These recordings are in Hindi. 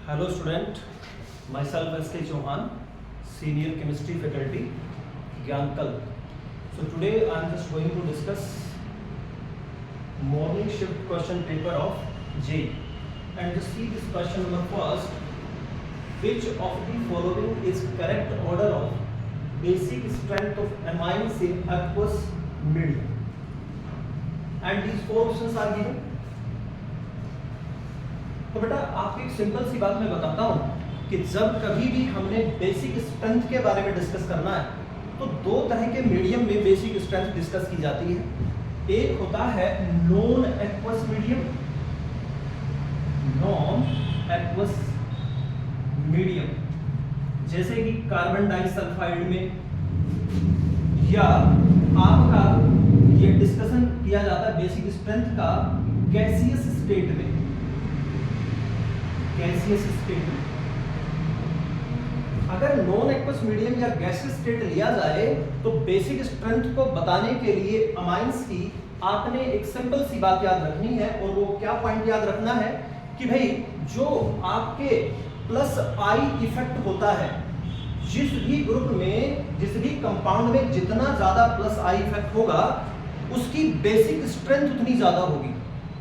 Hello student, myself S.K. Chauhan, Senior Chemistry Faculty, Gyankal. So today I am just going to discuss morning shift question paper of J. And just see this question number first. Which of the following is correct order of basic strength of amines in aqueous medium? And these four options are given. तो बेटा आपको एक सिंपल सी बात मैं बताता हूं कि जब कभी भी हमने बेसिक स्ट्रेंथ के बारे में डिस्कस करना है तो दो तरह के मीडियम में बेसिक स्ट्रेंथ डिस्कस की जाती है। एक होता है non aqueous medium, non aqueous medium जैसे कि कार्बन डाइसल्फाइड में, या आपका ये डिस्कशन किया जाता है बेसिक स्ट्रेंथ का गैसियस स्टेट में, गैसियस स्टेट में। अगर नॉन एक्वस मीडियम या गैसियस स्टेट लिया जाए तो बेसिक स्ट्रेंथ को बताने के लिए अमाइंस की आपने एक सिंपल सी बात याद रखनी है, और वो क्या पॉइंट याद रखना है कि भाई जो आपके प्लस आई इफेक्ट होता है, जिस भी ग्रुप में जिस भी कंपाउंड में जितना ज्यादा प्लस आई इफेक्ट होगा उसकी बेसिक स्ट्रेंथ उतनी ज्यादा होगी।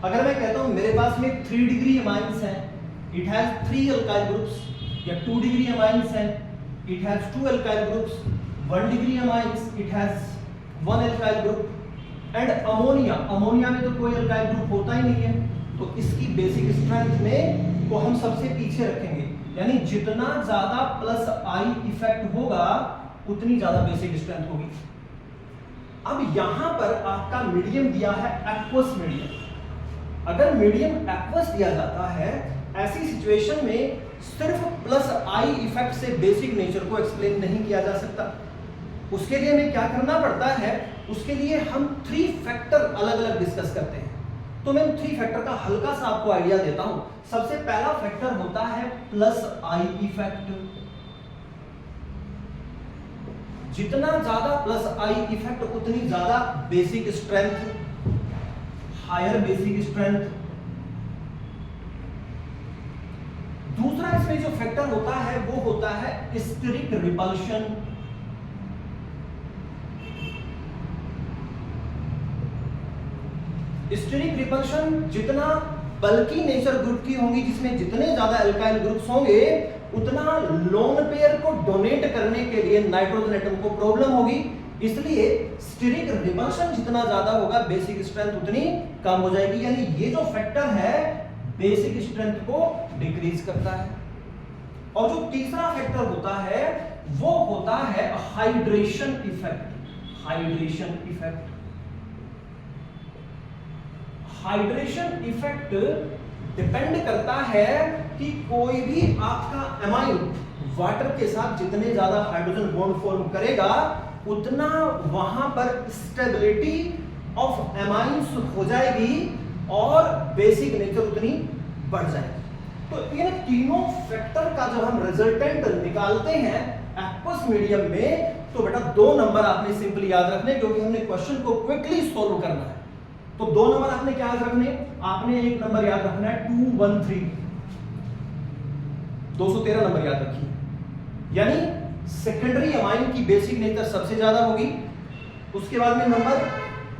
अगर मैं कहता हूं मेरे पास में 3 डिग्री अमाइंस है, it has 3 alkyl groups, या 2 degree amines है, it has 2 alkyl groups, 1 degree amines, it has 1 alkyl group, and ammonia में तो कोई alkyl group होता ही नहीं है, तो इसकी बेसिक स्ट्रेंथ में को हम सबसे पीछे रखेंगे, यानी जितना ज्यादा प्लस आई इफेक्ट होगा उतनी ज्यादा बेसिक स्ट्रेंथ होगी। अब यहां पर आपका मीडियम दिया है एक्वस मीडियम। अगर मीडियम एक्वस दिया जाता है, ऐसी सिचुएशन में सिर्फ प्लस आई इफेक्ट से बेसिक नेचर को एक्सप्लेन नहीं किया जा सकता। उसके लिए हमें क्या करना पड़ता है, उसके लिए हम 3 फैक्टर अलग अलग डिस्कस करते हैं। तो मैं 3 फैक्टर का हल्का सा आपको आइडिया देता हूं। सबसे पहला फैक्टर होता है प्लस आई इफेक्ट। जितना ज्यादा प्लस आई इफेक्ट उतनी ज्यादा basic strength, higher basic strength. दूसरा इसमें जो फैक्टर होता है वो होता है स्टेरिक रिपल्शन। स्टेरिक रिपल्शन जितना बल्की नेचर ग्रुप की होंगी, जिसमें जितने ज्यादा एल्काइल ग्रुप्स होंगे उतना लोन पेयर को डोनेट करने के लिए नाइट्रोजन एटम को प्रॉब्लम होगी। इसलिए स्टेरिक रिपल्शन जितना ज्यादा होगा बेसिक स्ट्रेंथ उतनी कम हो जाएगी। यानी ये जो फैक्टर है बेसिक स्ट्रेंथ को डिक्रीज करता है। और जो तीसरा फैक्टर होता है वो होता है hydration effect. Hydration effect, hydration effect depend करता है कि कोई भी आपका एमाइन वाटर के साथ जितने ज्यादा हाइड्रोजन बॉन्ड फॉर्म करेगा उतना वहां पर स्टेबिलिटी ऑफ एमाइंस हो जाएगी और बेसिक नेचर उतनी बढ़ जाएगी। तो इन तीनों फैक्टर का जब हम रिजल्टेंट निकालते हैं एक्वस मीडियम में, तो बेटा 2 नंबर आपने सिंपली याद रखने, क्योंकि हमने क्वेश्चन को क्विकली सॉल्व करना है। तो 2 नंबर आपने क्या याद रखने, आपने एक नंबर याद रखना है 213, 213 नंबर याद रखिए। यानी सेकेंडरी अमाइन की बेसिक नेचर सबसे ज्यादा होगी, उसके बाद में नंबर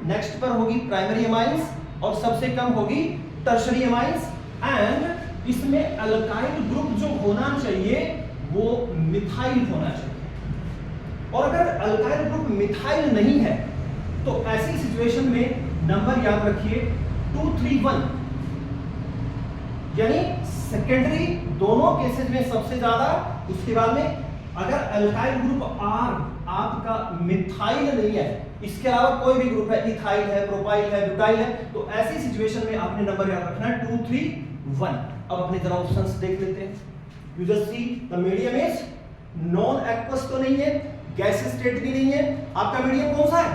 नेक्स्ट पर होगी प्राइमरी अमाइंस, और सबसे कम होगी टर्शरी अमाइंस। एंड इसमें अल्काइल ग्रुप जो होना चाहिए वो मिथाइल होना चाहिए। और अगर अल्काइल ग्रुप मिथाइल नहीं है तो ऐसी सिचुएशन में नंबर याद रखिए 231, यानी सेकेंडरी दोनों केसेस में सबसे ज्यादा। उसके बाद में अगर अल्काइल ग्रुप आर आपका मिथाइल नहीं है, इसके अलावा कोई भी ग्रुप है, इथाइल है, प्रोपाइल है, ब्यूटाइल है, तो ऐसी सिचुएशन में आपने नंबर याद रखना है 231। अब अपनी तरह ऑप्शंस देख लेते हैं। You just see the medium is non aqueous तो नहीं है, गैसियस स्टेट भी नहीं है, आपका मीडियम कौन सा है,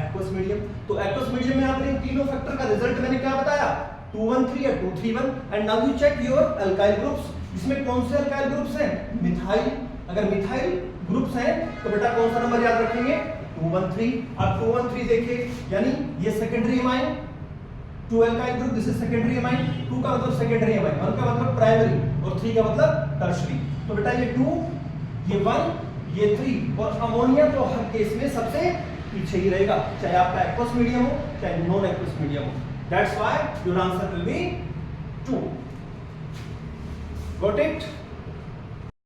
एक्वस मीडियम। तो एक्वस मीडियम में आपने तीनों फैक्टर का रिजल्ट मैंने क्या बताया, 213 या 231। And now you check your alkyl groups, इसमें कौन से अल्काइल ग्रुप्स हैं, मिथाइल। अगर मिथाइल ग्रुप्स हैं तो बेटा कौन सा नंबर याद रखेंगे, 213। अब 213 देखिए, यानी ये secondary amine, 2 alkyl group, this is secondary amine, 2 का मतलब secondary amine, 1 का मतलब primary और 3 3 का मतलब टर्शरी। तो बेटा ये 2, ये 1, ये 3 और अमोनिया तो हर केस में सबसे पीछे ही रहेगा, चाहे आपका एक्वस मीडियम हो चाहे नॉन एक्वस मीडियम हो। That's why your answer will be 2। Got it?